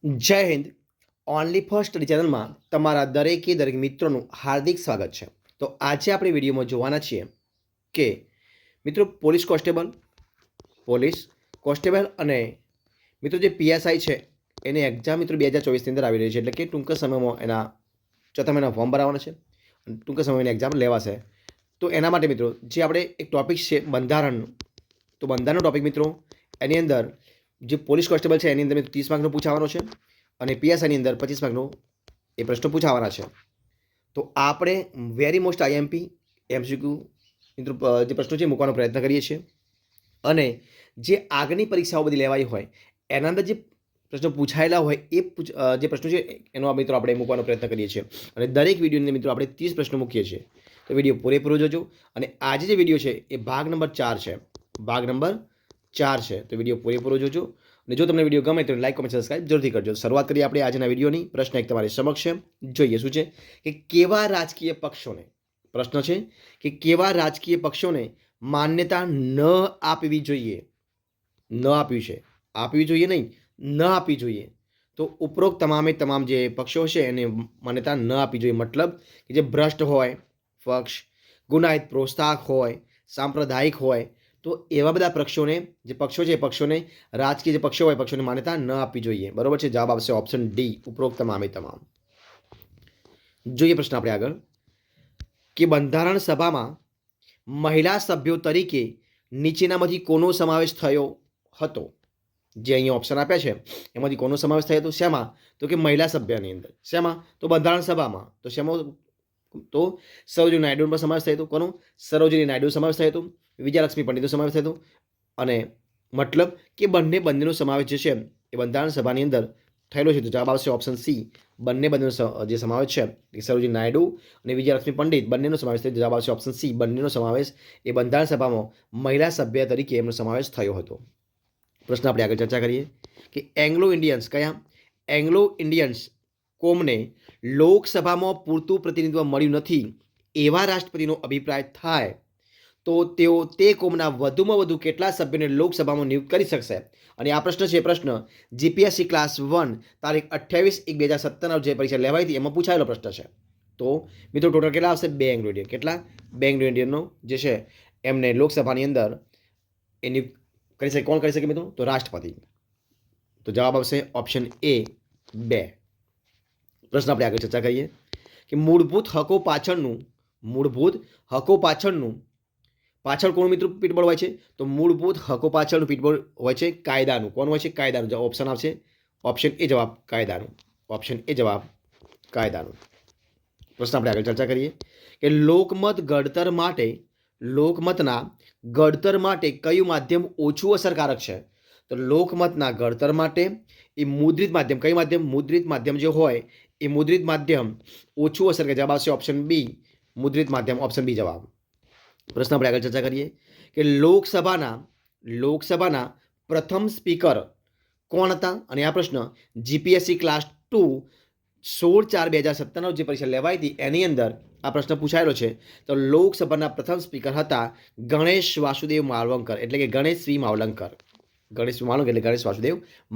જય Hind. Only for study ચેનલમાં તમારા દરેક મિત્રોનું હાર્દિક સ્વાગત છે. તો આજે આપણે વિડીયોમાં જોવાના છીએ કે મિત્રો પોલીસ કોન્સ્ટેબલ અને મિત્રો જે પીએસઆઈ છે એની એક્ઝામ મિત્રો 2024ની અંદર આવી રહી છે, એટલે કે ટૂંક સમયમાં એના ચોથા મહિના ફોર્મ ભરાવાના છે અને ટૂંક સમયમાં એની એક્ઝામ લેવાશે. તો એના માટે મિત્રો જે આપણે એક ટોપિક છે બંધારણનું, તો બંધારણનો ટોપિક મિત્રો એની અંદર જે પોલીસ કોન્સ્ટેબલ છે એની અંદર 30 માર્કનો પૂછાવાનો છે અને પીએસઆઈની અંદર 25 માર્કનો એ પ્રશ્નો પૂછાવાના છે. તો આપણે વેરી મોસ્ટ આઈએમપી એમસીક્યુ મિત્રો જે પ્રશ્નો છે મૂકવાનો પ્રયત્ન કરીએ છીએ અને જે આગળની પરીક્ષાઓ બધી લેવાઈ હોય એના અંદર જે પ્રશ્નો પૂછાયેલા હોય એ જે પ્રશ્નો છે એનો મિત્રો આપણે મૂકવાનો પ્રયત્ન કરીએ છીએ અને દરેક વિડીયોની મિત્રો આપણે 30 પ્રશ્નો મૂકીએ છીએ. તો વિડીયો પૂરેપૂરો જોજો અને આજે જે વિડીયો છે એ ભાગ નંબર 4 છે. તો વિડીયો પૂરેપૂરો જોજો અને જો તમને વિડીયો ગમે તો લાઈક કોમેન્ટ સબસ્ક્રાઇબ જરૂરથી કરજો. શરૂઆત કરીએ આપણે આજના વિડીયોની. પ્રશ્ન એક તમારી સમક્ષ છે, જોઈએ શું છે કે કેવા રાજકીય પક્ષોને, પ્રશ્ન છે કે કેવા રાજકીય પક્ષોને માન્યતા ન આપવી જોઈએ, ન આપવી છે, આપવી જોઈએ નહીં, ન આપવી જોઈએ. તો ઉપરોક્ત તમામ જે પક્ષો છે એને માન્યતા ન આપવી જોઈએ. મતલબ કે જે ભ્રષ્ટ હોય પક્ષ, ગુનાહિત પ્રોત્સાહક હોય, સાંપ્રદાયિક હોય, તો એવા બધા પક્ષોને જે પક્ષો છે એ પક્ષોને રાજકીય જે પક્ષો હોય પક્ષોને માન્યતા ન આપવી જોઈએ. બરોબર છે, જવાબ આવશે ઓપ્શન ડી, ઉપરોક્ત તમામ. જોઈએ પ્રશ્ન આપણે આગળ કે બંધારણ સભામાં મહિલા સભ્યો તરીકે નીચેનામાંથી કોનો સમાવેશ થયો હતો? જે અહીંયા ઓપ્શન આપ્યા છે એમાંથી કોનો સમાવેશ થયો હતો? શેમાં? તો કે મહિલા સભ્યની અંદર. શેમાં? તો બંધારણ સભામાં. તો શેમાં? તો સરોજિની નાયડુનો સમાવેશ થયો હતો. કોનો? સરોજિની નાયડુનો સમાવેશ થયો હતો. વિજયલક્ષ્મી પંડિતનો સમાવેશ થયો હતો. અને મતલબ કે બંનેનો સમાવેશ જે છે એ બંધારણ સભાની અંદર થયેલો છે. તો જવાબ આવશે ઓપ્શન સી, બંનેનો જે સમાવેશ છે સરોજિની નાયડુ અને વિજયલક્ષ્મી પંડિત બંનેનો સમાવેશ થયો. જવાબ આવશે ઓપ્શન સી, બંનેનો સમાવેશ એ બંધારણ સભામાં મહિલા સભ્ય તરીકે એમનો સમાવેશ થયો હતો. પ્રશ્ન આપણે આગળ ચર્ચા કરીએ કે એંગ્લો ઇન્ડિયન્સ કોમને લોકસભામાં પૂરતું પ્રતિનિધિત્વ મળ્યું નથી એવા રાષ્ટ્રપતિનો અભિપ્રાય થાય તો તેઓ તે કોમના વધુમાં વધુ કેટલા સભ્યોને લોકસભામાં નિયુક્ત કરી શકશે? અને આ પ્રશ્ન છે જીપીએસસી ક્લાસ 1 તારીખ 28/1/2017 જે પરીક્ષા લેવાઈ હતી એમાં પૂછાયેલો પ્રશ્ન છે. તો મિત્રો ટોટલ કેટલા આવશે? 2 એંગ્લો ઇન્ડિયન. કેટલા? 2 એંગ્લો ઇન્ડિયનનો જે છે એમને લોકસભાની અંદર એ નિયુક્ત કરી શકે. કોણ કરી શકે મિત્રો? તો રાષ્ટ્રપતિ. તો જવાબ આવશે ઓપ્શન એ, 2. પ્રશ્ન આપણે આગળ ચર્ચા કરીએ કે મૂળભૂત હકો પાછળ કોનું મિત્રો પીઠબળ હોય છે? તો મૂળભૂત હકો પાછળનું પીઠબળ હોય છે કાયદાનું. કોણ હોય છે? કાયદાનું. ઓપ્શન આવશે ઓપ્શન એ જવાબ, કાયદાનું. ઓપ્શન એ જવાબ, કાયદાનું. પ્રશ્ન આપણે આગળ ચર્ચા કરીએ કે લોકમતના ઘડતર માટે કયું માધ્યમ ઓછું અસરકારક છે? તો લોકમતના ઘડતર માટે એ મુદ્રિત માધ્યમ, કયું માધ્યમ? મુદ્રિત માધ્યમ જે હોય એ મુદ્રિત માધ્યમ ઓછું અસરકારક. જવાબ આવશે ઓપ્શન બી, મુદ્રિત માધ્યમ. ઓપ્શન બી જવાબ. પ્રશ્ન આપણે આગળ ચર્ચા કરીએ કે લોકસભાના પ્રથમ સ્પીકર કોણ હતા? અને આ પ્રશ્ન જીપીએસસી ક્લાસ 2 16/4/2017 જે પરીક્ષા લેવાઈ હતી એની અંદર આ પ્રશ્ન પૂછાયેલો છે. તો લોકસભાના પ્રથમ સ્પીકર હતા ગણેશ વાસુદેવ માલવંકર, એટલે કે ગણેશ વાસુદેવ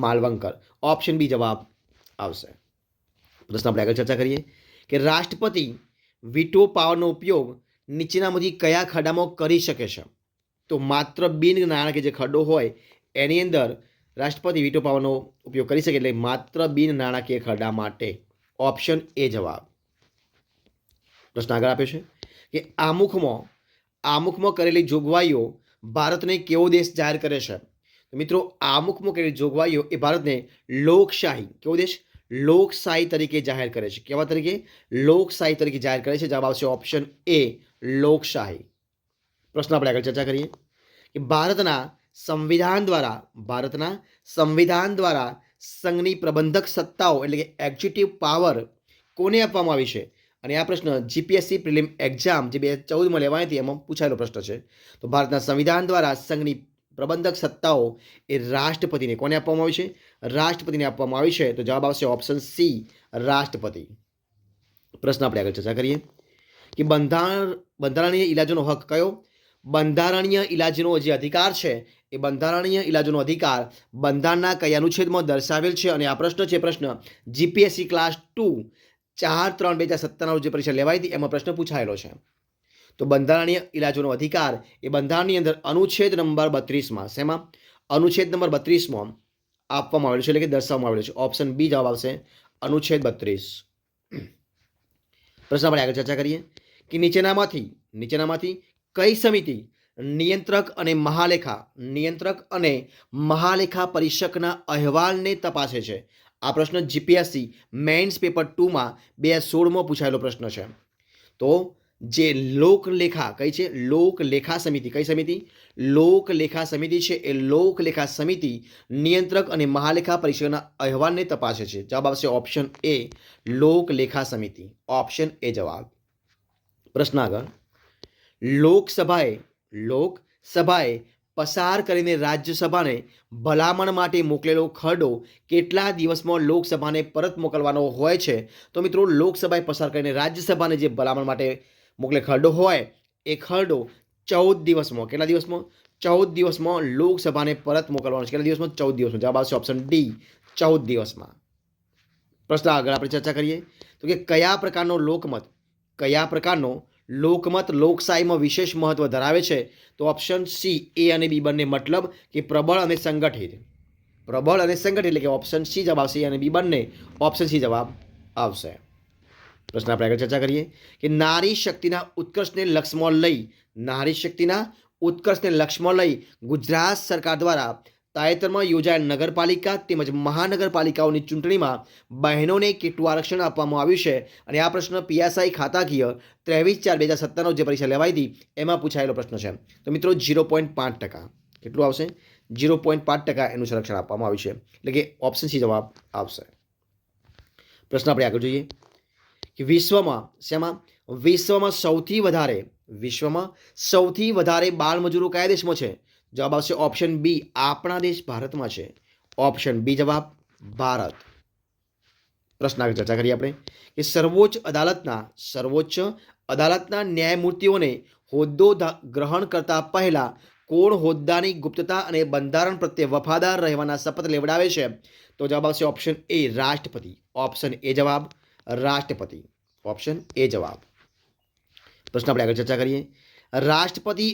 માલવંકર. ઓપ્શન બી જવાબ આવશે. પ્રશ્ન આપણે આગળ ચર્ચા કરીએ કે રાષ્ટ્રપતિ વીટો પાવરનો ઉપયોગ નીચેનામાંથી કયા ખરડામાં કરી શકે છે? તો માત્ર બિન નાણાકીય જે ખરડો હોય એની અંદર રાષ્ટ્રપતિ વીટો પાવરનો ઉપયોગ કરી શકે, એટલે માત્ર બિન નાણાકીય ખરડા માટે. ઓપ્શન એ જવાબ. પ્રશ્ન આગળ આપ્યો છે કે આમુખમાં કરેલી જોગવાઈઓ ભારતને કેવો દેશ જાહેર કરે છે? તો મિત્રો આમુખમાં કરેલી જોગવાઈઓ એ ભારતને કેવો દેશ? લોકશાહી તરીકે જાહેર કરે છે. કેવા તરીકે? લોકશાહી તરીકે જાહેર કરે છે. જવાબ આવશે ઓપ્શન એ, લોકશાહી. પ્રશ્ન આપણે આગળ ચર્ચા કરીએ કે ભારતના સંવિધાન દ્વારા સંઘની પ્રબંધક સત્તાઓ એટલે કે એક્ઝિક્યુટિવ પાવર કોને આપવામાં આવી છે? અને આ પ્રશ્ન જીપીએસસી પ્રિલિમ એક્ઝામ જે 2014માં લેવાઈ હતી એમાં પૂછાયેલો પ્રશ્ન છે. તો ભારતના સંવિધાન દ્વારા સંઘની પ્રબંધક સત્તાઓ એ રાષ્ટ્રપતિને કોને આપવામાં આવી છે? રાષ્ટ્રપતિને આપવામાં આવી છે. તો જવાબ આવશે ઓપ્શન સી, રાષ્ટ્રપતિ. પ્રશ્ન આપણે આગળ ચર્ચા કરીએ કે બંધારણીય ઇલાજનો હક કયો? બંધારણીય ઇલાજનો જે અધિકાર છે એ બંધારણીય ઇલાજોનો અધિકાર બંધારણના કયા અનુચ્છેદમાં દર્શાવેલ છે? અને આ પ્રશ્ન છે પ્રશ્ન જીપીએસસી ક્લાસ 2 4/3/2017 જે પરીક્ષા લેવાઈ હતી એમાં પ્રશ્ન પૂછાયેલો છે. તો બંધારણીય ઇલાજોનો અધિકાર એ બંધારણની અંદર અનુચ્છેદ નંબર 32માં શેમાં અનુચ્છેદ નંબર 32માં આપવામાં આવેલું છે, એટલે કે દર્શાવવામાં આવેલું છે. ઓપ્શન બી જવાબ આવશે, અનુચ્છેદ 32. પ્રશ્ન આપણે આગળ ચર્ચા કરીએ કે નીચેનામાંથી કઈ સમિતિ નિયંત્રક અને મહાલેખા પરીક્ષકના અહેવાલને તપાસે છે? આ પ્રશ્ન જીપીએસસી મેઇન્સ પેપર 2માં 2016માં પૂછાયેલો પ્રશ્ન છે. તો જે લોકલેખા કઈ છે? લોકલેખા સમિતિ. કઈ સમિતિ? લોકલેખા સમિતિ છે. એ લોકલેખા સમિતિ નિયંત્રક અને મહાલેખા પરીક્ષકના અહેવાલને તપાસે છે. જવાબ આવશે ઓપ્શન એ, લોકલેખા સમિતિ. ઓપ્શન એ જવાબ. પ્રશ્ન આગળ. લોકસભાએ પસાર કરીને રાજ્યસભાને ભલામણ માટે મોકલેલો ખરડો કેટલા દિવસમાં લોકસભાને પરત મોકલવાનો હોય છે? તો મિત્રો લોકસભાએ પસાર કરીને રાજ્યસભાને જે ભલામણ માટે મોકલે ખરડો હોય એ ખરડો 14 દિવસમાં. કેટલા દિવસમાં? 14 દિવસમાં લોકસભાને પરત મોકલવાનો છે. કેટલા દિવસમાં? 14 દિવસમાં. જવાબ આવશે ઓપ્શન ડી, 14 દિવસમાં. પ્રશ્ન આગળ આપણે ચર્ચા કરીએ તો કે કયા પ્રકારનો લોકમત લોકશાહીમાં વિશેષ મહત્વ ધરાવે છે? તો ઓપ્શન સી, એ અને બી બંને. મતલબ કે પ્રબળ અને સંગઠિત એટલે કે ઓપ્શન સી જવાબ આવશે, એ અને બી બંને. ઓપ્શન સી જવાબ આવશે. પ્રશ્ન આપણે આગળ ચર્ચા કરીએ કે નારી શક્તિના ઉત્કર્ષને લક્ષ્યમાં લઈ ગુજરાત સરકાર દ્વારા તાજેતરમાં યોજાયેલ નગરપાલિકા તેમજ મહાનગરપાલિકાઓની ચૂંટણીમાં બહેનોને કેટલું આરક્ષણ આપવામાં આવ્યું છે? અને આ પ્રશ્ન પીએસઆઈ ખાતાકીય 23/4/2017 જે પરીક્ષા લેવાઈ હતી એમાં પૂછાયેલો પ્રશ્ન છે. તો મિત્રો 0.5%. કેટલું આવશે? 0.5% એનું સંરક્ષણ આપવામાં આવ્યું છે, એટલે કે ઓપ્શન સી જવાબ આવશે. પ્રશ્ન આપણે આગળ જોઈએ કે વિશ્વમાં સૌથી વધારે બાળમજૂરો કયા દેશમાં છે? જવાબ આવશે ઓપ્શન બી, આપણા દેશ ભારતમાં છે. ઓપ્શન બી જવાબ, ભારત. પ્રશ્ન આગળ ચર્ચા કરીએ આપણે કે સર્વોચ્ચ અદાલતના ન્યાયમૂર્તિઓને હોદ્દો ગ્રહણ કરતા પહેલા કોણ હોદ્દાની ગુપ્તતા અને બંધારણ પ્રત્યે વફાદાર રહેવાના શપથ લેવડાવે છે? તો જવાબ આવશે ઓપ્શન એ, રાષ્ટ્રપતિ. ઓપ્શન એ જવાબ, રાષ્ટ્રપતિ. ઓપ્શન એ જવાબ. પ્રશ્ન આપણે આગળ ચર્ચા કરીએ. રાષ્ટ્રપતિ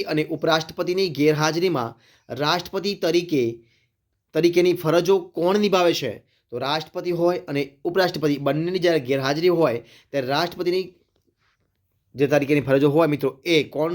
અને ઉપરાષ્ટ્રપતિની ગેરહાજરીમાં રાષ્ટ્રપતિ તરીકેની ફરજો કોણ નિભાવે છે? તો રાષ્ટ્રપતિ હોય અને ઉપરાષ્ટ્રપતિ બંનેની જ્યારે ગેરહાજરી હોય ત્યારે રાષ્ટ્રપતિની જે તરીકેની ફરજો હોય મિત્રો એ કોણ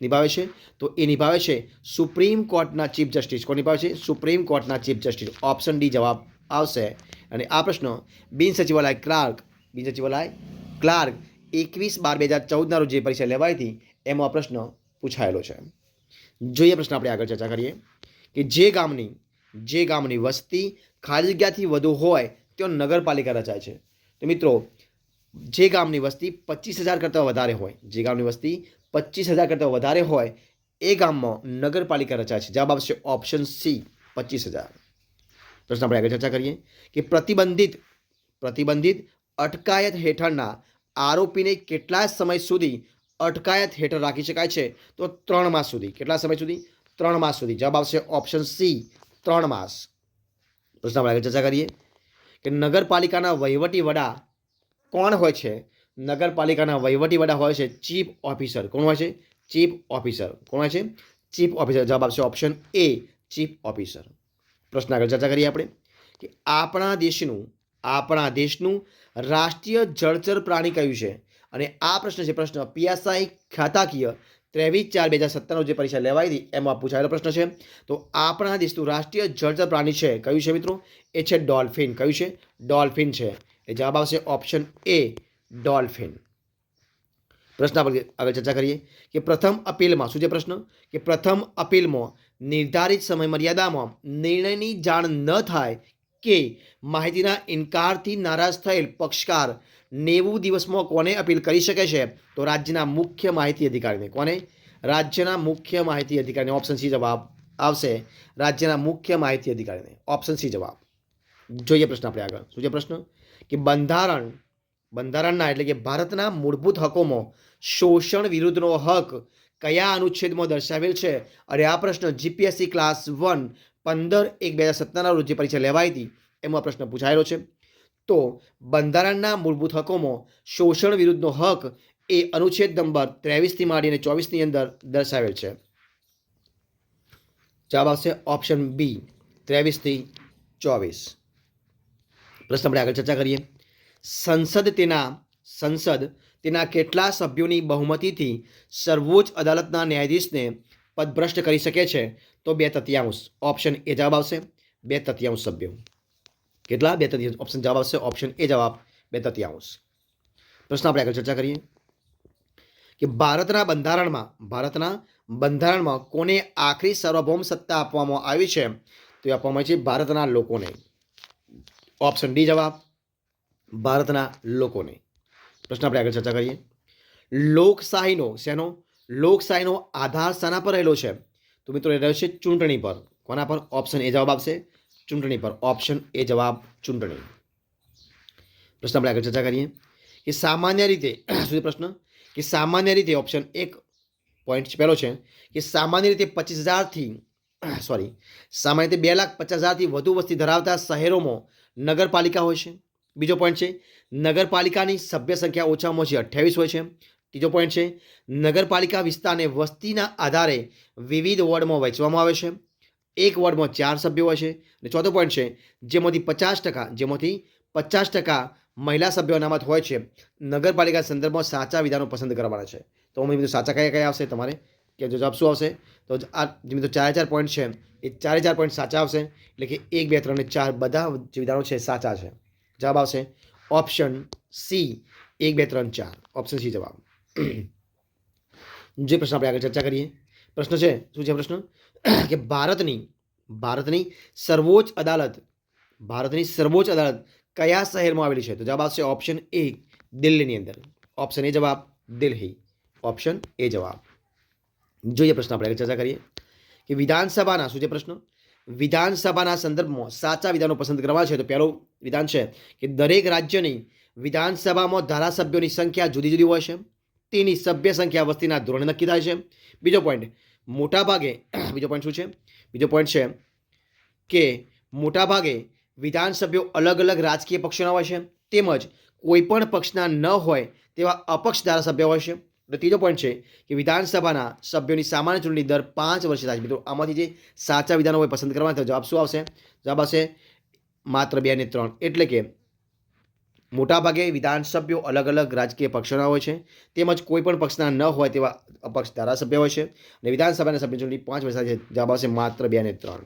નિભાવે છે? તો એ નિભાવે છે સુપ્રીમ કોર્ટના ચીફ જસ્ટિસ. કોણ નિભાવે છે? સુપ્રીમ કોર્ટના ચીફ જસ્ટિસ. ઓપ્શન ડી જવાબ આવશે. અને આ પ્રશ્ન બિન સચિવાલય ક્લાર્ક 21/12/2014 રોજ જે પરીક્ષા લેવાઈ હતી એમાં પ્રશ્ન પૂછાયેલો છે. જોઈએ પ્રશ્ન આપણે આગળ ચર્ચા કરીએ કે જે ગામની વસ્તી ખાલી જગ્યાથી વધુ હોય ત્યાં નગરપાલિકા રચાય છે. તો મિત્રો જે ગામની વસ્તી 25,000 કરતાં વધારે હોય એ ગામમાં નગરપાલિકા રચાય છે. જવાબ આવશે ઓપ્શન સી, 25,000. પ્રશ્ન આપણે આગળ ચર્ચા કરીએ કે પ્રતિબંધિત અટકાયત હેઠળના આરોપીને કેટલા સમય સુધી અટકાયત હેઠળ રાખી શકાય છે? તો 3 માસ સુધી. કેટલા સમય સુધી? 3 માસ સુધી. જવાબ આવશે ઓપ્શન સી, 3 માસ. પ્રશ્ન આપણે આગળ ચર્ચા કરીએ કે નગરપાલિકાના વહીવટી વડા કોણ હોય છે? નગરપાલિકાના વહીવટી વડા હોય છે ચીફ ઓફિસર. કોણ હોય છે? Chief officer. કોણ હોય છે? Chief officer. જવાબ આવશે ઓપ્શન એ, ચીફ ઓફિસર. પ્રશ્ન આગળ ચર્ચા કરીએ આપણે કે આપણા દેશનું રાષ્ટ્રીય જળચર પ્રાણી કયું છે? અને આ પ્રશ્ન છે પ્રશ્ન પીએસઆઈ ખાતાકીય 23/4/2017 જે પરીક્ષા લેવાઈ હતી એમાં પૂછાયેલો પ્રશ્ન છે. તો આપણા દેશનું રાષ્ટ્રીય જળચર પ્રાણી છે કયું છે મિત્રો? એ છે ડોલ્ફિન. કયું છે? ડોલ્ફિન છે. એ જવાબ આવશે ઓપ્શન એ, ડોલ્ફિન. પ્રશ્ન આગળ ચર્ચા કરીએ કે પ્રથમ અપીલમાં શું છે પ્રશ્ન કે પ્રથમ અપીલમાં નિર્ધારિત સમય મર્યાદામાં નિર્ણયની જાણ ન થાય કે માહિતીના ઇનકારથી નારાજ થયેલ પક્ષકાર 90 દિવસમાં કોને અપીલ કરી શકે છે? તો રાજ્યના મુખ્ય માહિતી અધિકારીને. કોને? રાજ્યના મુખ્ય માહિતી અધિકારીને. ઓપ્શન સી જવાબ આવશે, રાજ્યના મુખ્ય માહિતી અધિકારીને. ઓપ્શન સી જવાબ. જોઈએ પ્રશ્ન આપણે આગળ. શું છે પ્રશ્ન કે બંધારણના એટલે કે ભારતના મૂળભૂત હકોમાં શોષણ વિરુદ્ધનો હક કયા અનુચ્છેદમાં દર્શાવેલ છે? અને આ પ્રશ્ન જીપીએસસી ક્લાસ 1 15/1/2017 રોજ જે પરીક્ષા લેવાઈ હતી એમાં પ્રશ્ન પૂછાયેલો છે. તો બંધારણના મૂળભૂત હકોમાં શોષણ વિરુદ્ધનો હક એ અનુચ્છેદ નંબર 23 થી માંડીને 24 ની અંદર દર્શાવેલ છે. જવાબ આવશે ઓપ્શન બી 23 થી 24. પ્રશ્ન આપણે આગળ ચર્ચા કરીએ. સંસદ તેના કેટલા સભ્યોની બહુમતીથી સર્વોચ્ચ અદાલતના ન્યાયાધીશને પદભ્રષ્ટ કરી શકે છે? તો 2/3. ઓપ્શન એ જવાબ આવશે 2/3 સભ્યો. કેટલા? 2/3. ઓપ્શન જવાબ આવશે ઓપ્શન એ જવાબ 2/3. પ્રશ્ન આપણે આગળ ચર્ચા કરીએ કે ભારતના બંધારણમાં કોને આખરી સાર્વભૌમ સત્તા આપવામાં આવી છે? તો એ આપવામાં આવી છે ભારતના લોકોને. ઓપ્શન ડી જવાબ ભારતના લોકોને. પ્રશ્ન આપણે આગળ ચર્ચા કરીએ. લોકશાહીનો આધાર શાના પર રહેલો છે? તો મિત્રો એ રહ્યો છે ચૂંટણી પર. કોના પર? ઓપ્શન એ જવાબ આવશે ચૂંટણી પર. ઓપ્શન એ જવાબ ચૂંટણી. પ્રશ્ન આપણે આગળ ચર્ચા કરીએ કે સામાન્ય રીતે ઓપ્શન 1 પોઈન્ટ પહેલો છે કે સામાન્ય રીતે 2,50,000થી વધુ વસ્તી ધરાવતા શહેરોમાં નગરપાલિકા હોય છે. બીજો પોઈન્ટ છે નગરપાલિકાની સભ્ય સંખ્યા ઓછામાં ઓછી 28 હોય છે. ત્રીજો પોઈન્ટ છે નગરપાલિકા વિસ્તારને વસ્તીના આધારે વિવિધ વોર્ડમાં વહેંચવામાં આવે છે. એક વોર્ડમાં 4 સભ્યો હોય છે. અને ચોથો પોઈન્ટ છે જેમાંથી 50% મહિલા સભ્યો અનામત હોય છે. નગરપાલિકા સંદર્ભમાં સાચા વિધાનો પસંદ કરવાના છે. તો અમે મિત્રો સાચા કયા આવશે તમારે કે જવાબ શું આવશે? તો આ જે મિત્રો 4 પોઈન્ટ છે એ 4 પોઈન્ટ સાચા આવશે. એટલે કે 1 2 3 અને 4 બધા જે વિધાનો છે સાચા છે. જવાબ આવશે ઓપ્શન સી 1 2 3 4. ઓપ્શન સી જવાબ. જે પ્રશ્ન આપણે આગળ ચર્ચા કરીએ. પ્રશ્ન છે શું છે પ્રશ્ન કે ભારતની સર્વોચ્ચ અદાલત કયા શહેરમાં આવેલી છે? તો જવાબ આવશે ઓપ્શન એ દિલ્હીની અંદર. ઓપ્શન એ જવાબ દિલ્હી. ઓપ્શન એ જવાબ. જોઈએ પ્રશ્ન આપણે આગળ ચર્ચા કરીએ કે વિધાનસભાના શું છે પ્રશ્ન? વિધાનસભાના સંદર્ભમાં સાચા વિધાનો પસંદ કરવા છે. તો પહેલું વિધાન છે કે દરેક રાજ્યની વિધાનસભામાં ધારાસભ્યોની સંખ્યા જુદી જુદી હોય છે. તેની સભ્ય સંખ્યા વસ્તીના ધોરણે નક્કી થાય છે. બીજો પોઈન્ટ શું છે? બીજો પોઈન્ટ છે કે મોટાભાગે વિધાનસભ્યો અલગ અલગ રાજકીય પક્ષોના હોય છે. તેમજ કોઈ પણ પક્ષના ન હોય તેવા અપક્ષ ધારાસભ્ય હોય છે. ત્રીજો પોઈન્ટ છે કે વિધાનસભાના સભ્યોની સામાન્ય ચૂંટણી દર 5 વર્ષે થાય છે. મિત્રો આમાંથી જે સાચા વિધાનો હોય પસંદ કરવાના જવાબ શું આવશે? જવાબ આવશે માત્ર 2 અને 3. એટલે કે મોટાભાગે વિધાનસભ્યો અલગ અલગ રાજકીય પક્ષોના હોય છે. તેમજ કોઈ પણ પક્ષના ન હોય તેવા અપક્ષ ધારાસભ્ય હોય છે. અને વિધાનસભાના સભ્ય ચૂંટણી 5 વર્ષે થાય છે. જવાબ આવશે માત્ર 2 અને 3.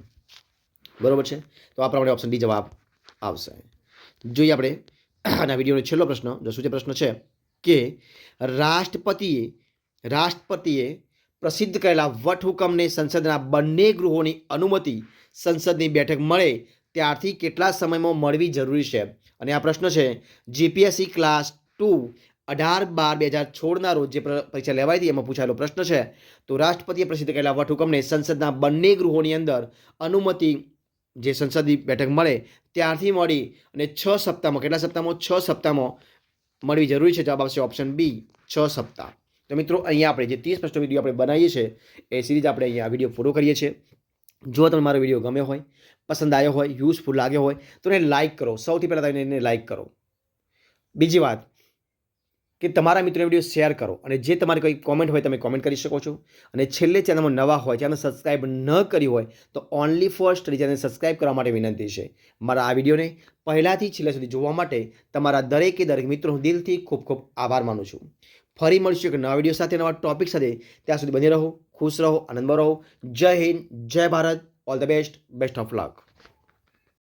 બરોબર છે. તો આ પ્રમાણે ઓપ્શન ડી જવાબ આવશે. જોઈએ આપણે આના વિડીયોનો છેલ્લો પ્રશ્ન. જો શું છે પ્રશ્ન છે કે રાષ્ટ્રપતિએ પ્રસિદ્ધ કરેલા વટહુકમને સંસદના બંને ગૃહોની અનુમતિ સંસદની બેઠક મળે ત્યારથી કેટલા સમયમાં મળવી જરૂરી છે? અને આ પ્રશ્ન છે જીપીએસસી ક્લાસ 2 18/12/2016 રોજ જે પરીક્ષા લેવાઈ હતી એમાં પૂછાયેલો પ્રશ્ન છે. તો રાષ્ટ્રપતિએ પ્રસિદ્ધ કરેલા વટહુકમને સંસદના બંને ગૃહોની અંદર અનુમતિ જે સંસદની બેઠક મળે ત્યારથી મળી અને 6 સપ્તાહમાં કેટલા સપ્તાહમાં? 6 સપ્તાહમાં મળવી જરૂરી છે. જવાબ આવશે ઓપ્શન બી 6 સપ્તાહ. તો મિત્રો અહીંયા આપણે જે 30 પ્રશ્નો વિડીયો આપણે બનાવીએ છીએ એ સિરીઝ આપણે અહીંયા વિડીયો પૂરો કરીએ છીએ. જો તમને મારો વિડીયો ગમ્યો હોય, પસંદ આવ્યો હોય, યુઝફુલ લાગ્યો હોય તો એને લાઇક કરો. સૌથી પહેલાં તમે એને લાઇક કરો. બીજી વાત કે તમારા મિત્રોને વિડીયો શેર કરો. અને જે તમારી કોઈ કોમેન્ટ હોય તમે કોમેન્ટ કરી શકો છો. અને છેલ્લે ચેનલમાં નવા હોય, ચેનલ સબસ્ક્રાઈબ ન કરી હોય તો only for study channel subscribe કરવા માટે વિનંતી છે. મારા આ વિડીયોને પહેલાંથી છેલ્લે સુધી જોવા માટે તમારા દરેક મિત્રો હું દિલથી ખૂબ ખૂબ આભાર માનું છું. ફરી મળીશું એક નવા વિડીયો સાથે, નવા ટોપિક સાથે. ત્યાં સુધી બની રહો, ખુશ રહો, આનંદમાં રહો. જય હિન્દ, જય Bharat. All the best of luck.